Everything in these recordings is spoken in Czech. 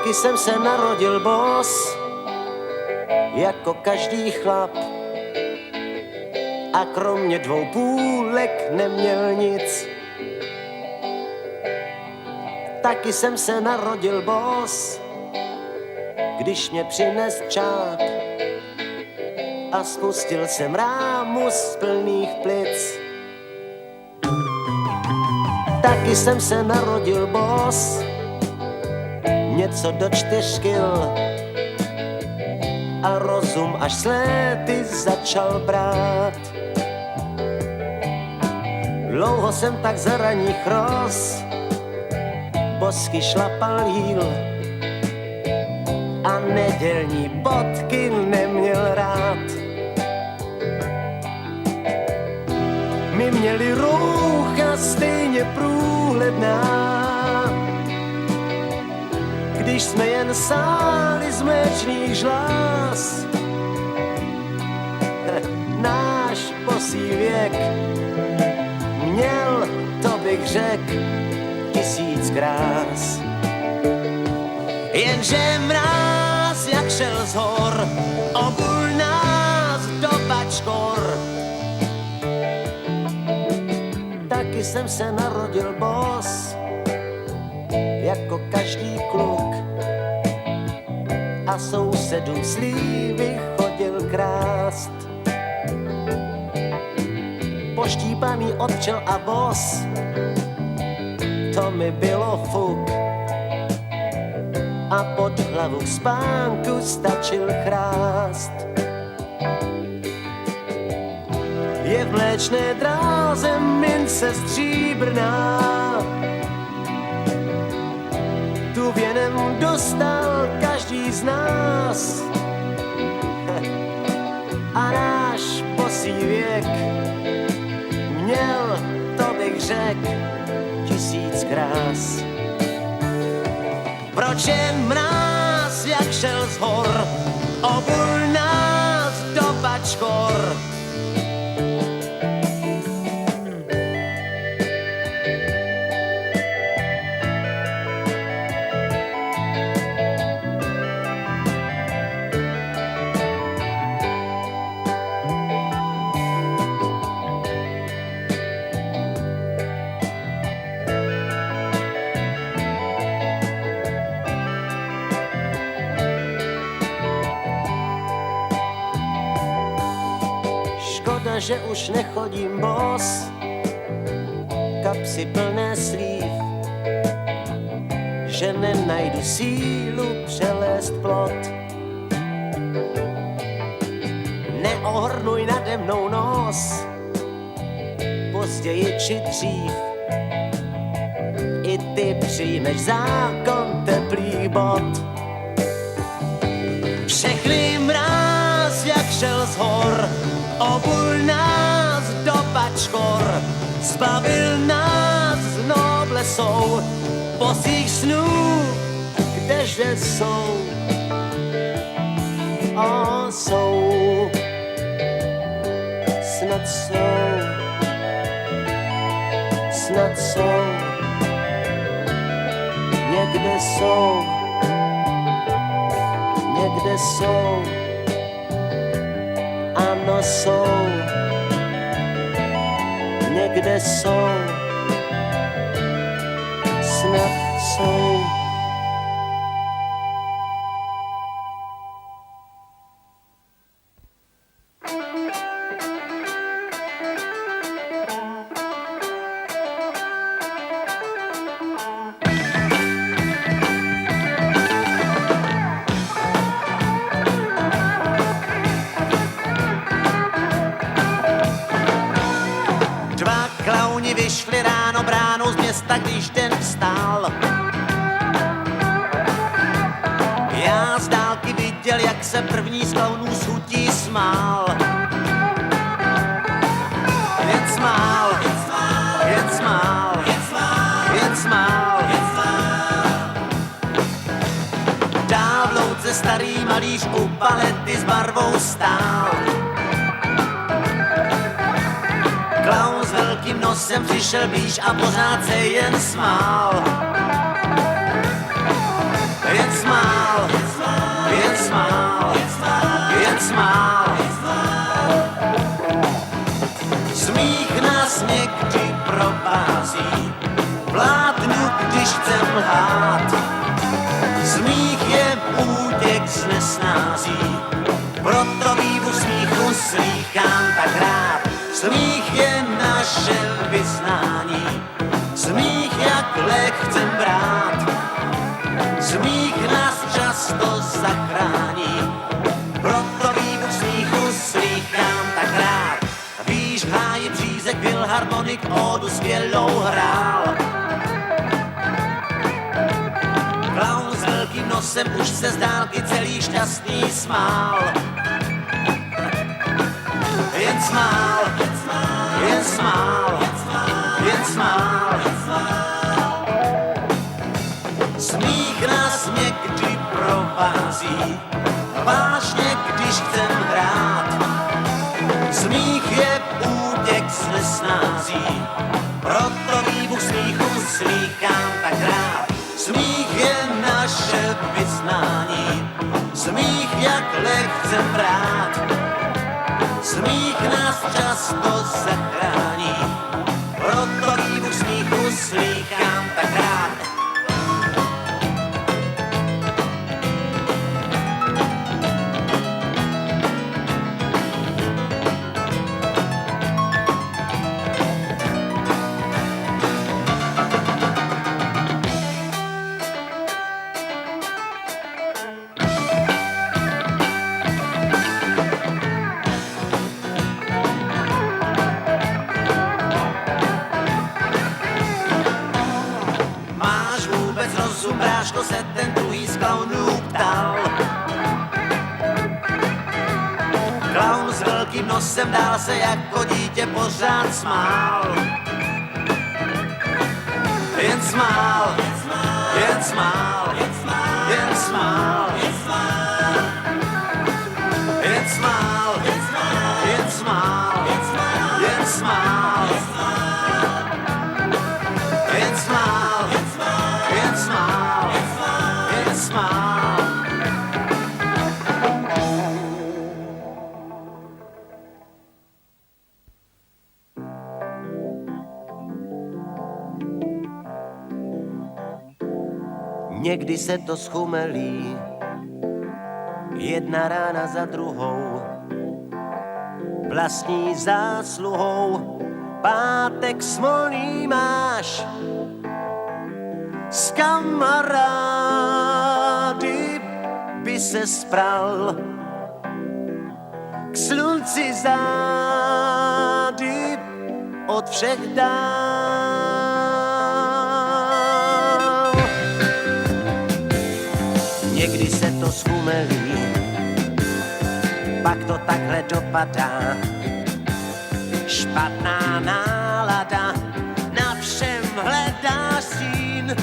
Taky jsem se narodil boss, jako každý chlap. A kromě 2 půlek neměl nic. Taky jsem se narodil boss, když mě přines čáp. A spustil jsem rámu z plných plic. Taky jsem se narodil boss, něco do 4 kil. A rozum až s léty začal brát. Dlouho jsem tak za raních roz bosky šlapal jíl a nedělní bodky neměl rád. My měli roucha stejně průhledná, když jsme jen sáli z mléčných žláz. Náš bosý věk měl, to bych řekl, 1000 krás. Jenže mráz, jak šel z hor, obul nás do bačkor. Taky jsem se narodil boss, jako každý kluk. A sousedům slívy chodil krást. Poštípaný od včel a bos, to mi bylo fuk. A pod hlavu k spánku stačil chrást. Je v mléčné dráze mince stříbrná, tu věnem dostal každý z nás. A náš bosý věk měl, to bych řekl, 1000 krás. Proč jen mráz, jak šel z hor, obul nás do bačkor. Škoda, že už nechodím bos, kapsy plné slív, že nenajdu sílu přelézt plot. Neohrnuj nade mnou nos, později či dřív. I ty přijmeš zákon teplých bot. Všechny mráz, jak šel z hor, obul nás do bačkor, zbavil nás z noblesou, bosých snů, kdeže jsou. O, jsou, snad jsou, snad jsou, někde jsou, někde jsou. Ano, jsou, někde jsou, snad jsou. Vyšli ráno bránou z města, když den vstál. Já z dálky viděl, jak se první z klaunů s chutí smál. Jen smál, jen smál, jen smál, jen smál, jen smál. Dál v louce starý malíř u palety s barvou stál. Klaun s velkým nosem přišel blíž a pořád se jen smál. Jen smál. lhát. Smích je útěk z nesnází, proto výbuch smíchu slýchám tak rád. Smích je naše vyznání, smích jak lék chcem brát. Smích nás často zachrání, proto výbuch smíchu slýchám tak rád. Víš, v háji přízek filharmonik ódu skvělou hrál. Klaun s velkým nosem už se z dálky celý šťastný smál. Jen smál, jen smál, jen smál. Smích nás někdy provází, vážně když chcem hrát. Smích je útěk z nesnází, proto výbuch smíchu slýchám tak rád. Smích je naše vyznání, smích jak lék chcem brát. Smích nás často zachrání, proto výbuch smíchu slýchám tak rád. Bráško, se ten druhý z klaunů ptal. Klaun s velkým nosem dál se jako dítě pořád smál. Jen smál, jen smál, jen smál, jen smál, jen smál, jen smál, jen smál, jen smál, jen smál. Někdy se to schumelí, jedna rána za druhou, vlastní zásluhou, pátek smolný máš. S kamarády by se spral, k slunci zády od všech dál. Někdy se to schumelí, pak to takhle dopadá. Špatná nálada, na všem hledá stín.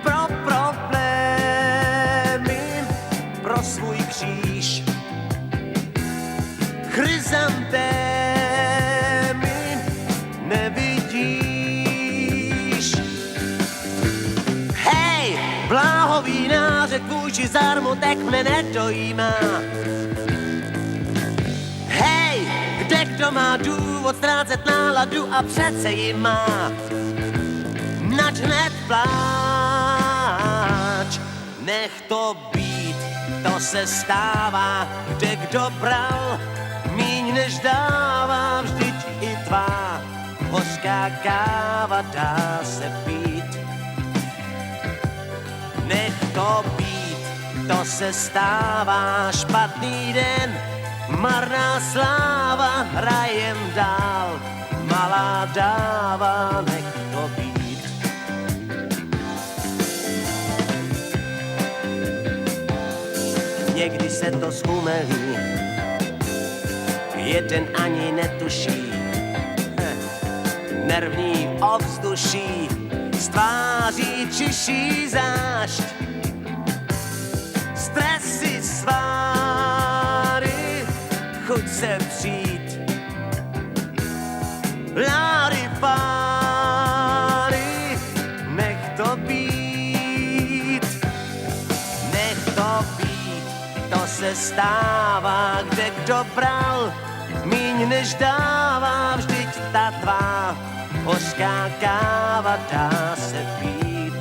Pro problémy, pro svůj kříž. Chryzantémy nevidíš. Hej, bláhový nářek vůči zarmutek mne nedojímá. Hej, kde kdo má důvod ztrácet náladu a přece ji má. Nač hned pláč, nech to být, to se stává, kde kdo bral, míň než dává, vždyť i tvá hořká káva dá se pít. Nech to být, to se stává, špatný den, marná sláva, hrajem dál, malá dáva, nech to být. Někdy se to schumelí, jeden ani netuší, nervní ovzduší, z tváří čiší zášť. Stresy, sváry, chuť se přijít, láry, páry, nech to být, nech to být, to se stává, kde kdo bral, míň než dává, vždyť ta tvá hořká káva dá se pít.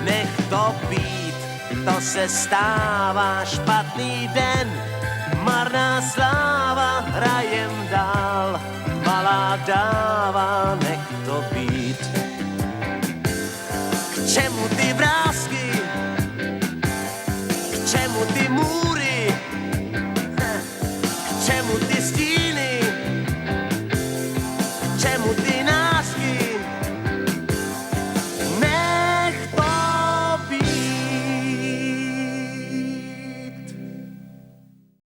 Nech to být, to se stává, špatný den, marná sláva, hrajem dál, malá dáva, nech to být. K čemu ty